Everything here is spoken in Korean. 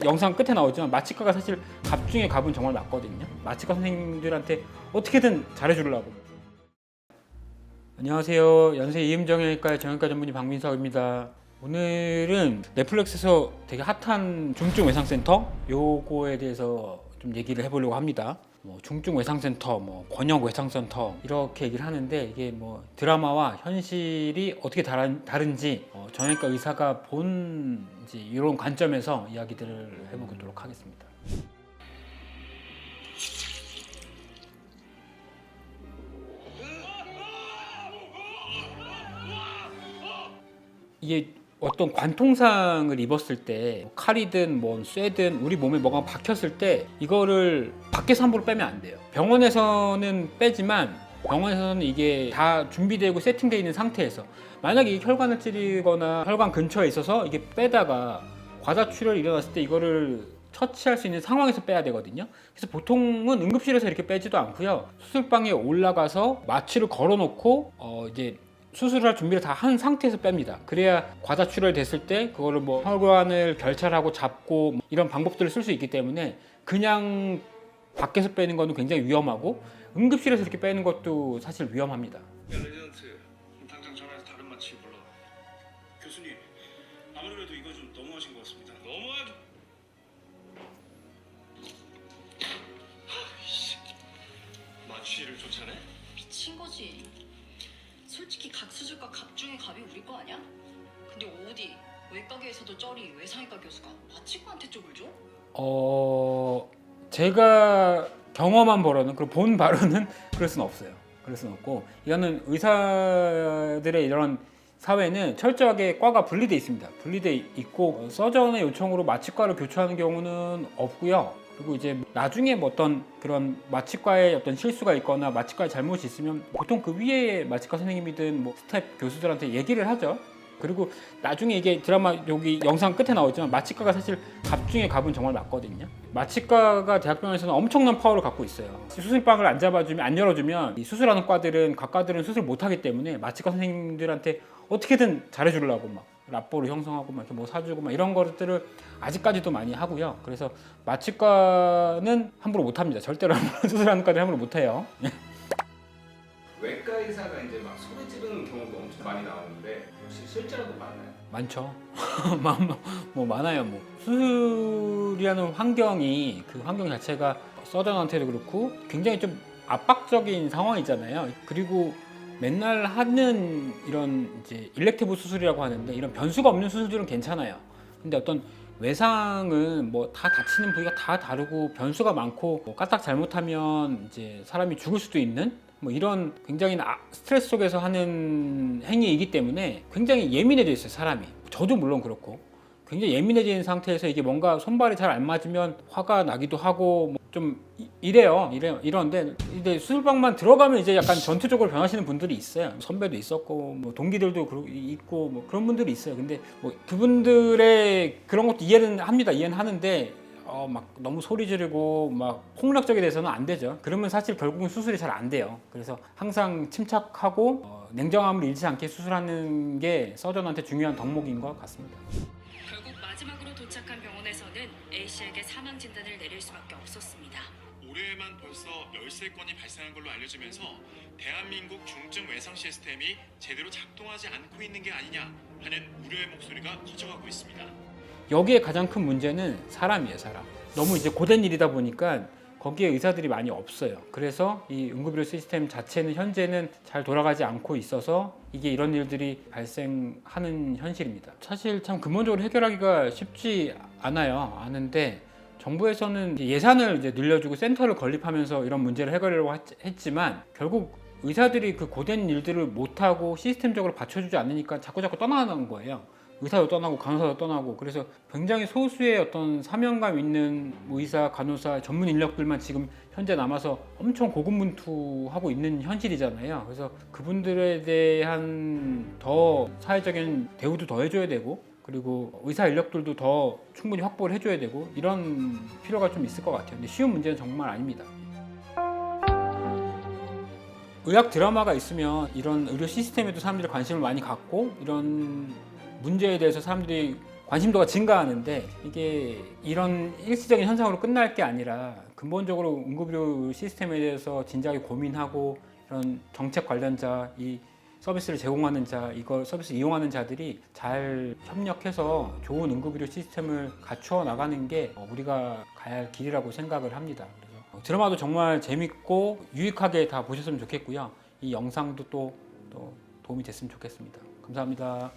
영상 끝에 나오지만 마취과가 사실 갑 중에 갑은 정말 맞거든요. 마취과 선생님들한테 어떻게든 잘해주려고. 안녕하세요. 연세 이음정형외과의 정형외과 전문의 박민석입니다. 오늘은 넷플릭스에서 되게 핫한 중증외상센터 요거에 대해서 좀 얘기를 해보려고 합니다. 중증외상센터, 권역외상센터 이렇게 얘기를 하는데 이게 드라마와 현실이 어떻게 다른지 정형외과 의사가 본 이제 이런 관점에서 이야기들을 해보도록 하겠습니다. 이게 어떤 관통상을 입었을 때 칼이든 쇠든 우리 몸에 뭐가 박혔을 때 이거를 밖에서 함부로 빼면 안 돼요. 병원에서는 빼지만 병원에서는 이게 다 준비되고 세팅되어 있는 상태에서 만약에 이 혈관을 찌르거나 혈관 근처에 있어서 이게 빼다가 과다출혈이 일어났을 때 이거를 처치할 수 있는 상황에서 빼야 되거든요. 그래서 보통은 응급실에서 이렇게 빼지도 않고요. 수술방에 올라가서 마취를 걸어놓고 이제 수술할 준비를 다 한 상태에서 뺍니다. 그래야 과다출혈 됐을 때 그거를 혈관을 결찰하고 잡고 이런 방법들을 쓸 수 있기 때문에 그냥 밖에서 빼는 거는 굉장히 위험하고 응급실에서 이렇게 빼는 것도 사실 위험합니다. 레지던트 당장 전화해서 다른 마취 불러. 교수님 아무래도 이거 좀 너무하신 것 같습니다. 너무하죠. 마취를 쫓아내? 미친 거지. 솔직히 각 수술과 갑 중에 갑이 우리 거 아니야? 근데 어디 외과계에서도 쩌리 외상외과 교수가 마취과한테 쪽을 줘? 제가 경험한 바로는 그리고 본 바로는 그럴 수는 없어요. 그럴 수는 없고 이거는 의사들의 이런 사회는 철저하게 과가 분리돼 있습니다. 분리돼 있고 서전의 요청으로 마취과를 교체하는 경우는 없고요. 그리고 이제 나중에 어떤 그런 마취과에 어떤 실수가 있거나 마취과에 잘못이 있으면 보통 그 위에 마취과 선생님이든 스텝 교수들한테 얘기를 하죠. 그리고 나중에 이게 드라마 여기 영상 끝에 나오지만 마취과가 사실 갑 중에 갑은 정말 맞거든요. 마취과가 대학병원에서는 엄청난 파워를 갖고 있어요. 수술방을 안 잡아주면 안 열어주면 이 수술하는 과들은 수술 못하기 때문에 마취과 선생님들한테 어떻게든 잘해주려고 라뽀를 형성하고 이렇게 사주고 이런 것들을 아직까지도 많이 하고요. 그래서 마취과는 함부로 못합니다. 절대로 수술하는 과들 함부로 못해요. 외과 의사가 이제 막 소리 지르는 경우도 엄청 많이 나오는데 혹시 실제로도 많나요? 많죠. 많아요. 수술이라는 환경이 그 환경 자체가 서전한테도 그렇고 굉장히 좀 압박적인 상황이잖아요. 그리고 맨날 하는 이런 이제 일렉티브 수술이라고 하는데 이런 변수가 없는 수술들은 괜찮아요. 근데 어떤 외상은 다 다치는 부위가 다 다르고 변수가 많고 까딱 잘못하면 이제 사람이 죽을 수도 있는 이런 굉장히 스트레스 속에서 하는 행위이기 때문에 굉장히 예민해져 있어요, 사람이. 저도 물론 그렇고 굉장히 예민해진 상태에서 이게 뭔가 손발이 잘 안 맞으면 화가 나기도 하고 좀 이러는데 이제 수술방만 들어가면 이제 약간 전투적으로 변하시는 분들이 있어요. 선배도 있었고 동기들도 있고 그런 분들이 있어요. 근데 그분들의 그런 것도 이해는 합니다. 이해는 하는데 너무 소리 지르고 폭력적이 돼서는 안 되죠. 그러면 사실 결국은 수술이 잘 안 돼요. 그래서 항상 침착하고 냉정함을 잃지 않게 수술하는 게 서전한테 중요한 덕목인 것 같습니다. 결국 마지막으로 도착한 병원에서는 A씨에게 사망 진단을 내릴 수밖에 없었습니다. 올해에만 벌써 13건이 발생한 걸로 알려지면서 대한민국 중증 외상 시스템이 제대로 작동하지 않고 있는 게 아니냐 하는 우려의 목소리가 커져가고 있습니다. 여기에 가장 큰 문제는 사람이에요, 사람. 너무 이제 고된 일이다 보니까 거기에 의사들이 많이 없어요. 그래서 이 응급의료 시스템 자체는 현재는 잘 돌아가지 않고 있어서 이게 이런 일들이 발생하는 현실입니다. 사실 참 근본적으로 해결하기가 쉽지 않은데 정부에서는 예산을 이제 늘려주고 센터를 건립하면서 이런 문제를 해결하려고 했지만 결국 의사들이 그 고된 일들을 못하고 시스템적으로 받쳐주지 않으니까 자꾸 떠나가는 거예요. 의사도 떠나고 간호사도 떠나고 그래서 굉장히 소수의 어떤 사명감 있는 의사, 간호사, 전문 인력들만 지금 현재 남아서 엄청 고군분투하고 있는 현실이잖아요. 그래서 그분들에 대한 더 사회적인 대우도 더 해줘야 되고 그리고 의사 인력들도 더 충분히 확보를 해줘야 되고 이런 필요가 좀 있을 것 같아요. 근데 쉬운 문제는 정말 아닙니다. 의학 드라마가 있으면 이런 의료 시스템에도 사람들이 관심을 많이 갖고 이런 문제에 대해서 사람들이 관심도가 증가하는데 이게 이런 일시적인 현상으로 끝날 게 아니라 근본적으로 응급의료 시스템에 대해서 진지하게 고민하고 이런 정책 관련자, 이 서비스를 제공하는 자, 이걸 서비스 이용하는 자들이 잘 협력해서 좋은 응급의료 시스템을 갖추어 나가는 게 우리가 가야 할 길이라고 생각을 합니다. 그래서 드라마도 정말 재밌고 유익하게 다 보셨으면 좋겠고요. 이 영상도 또 도움이 됐으면 좋겠습니다. 감사합니다.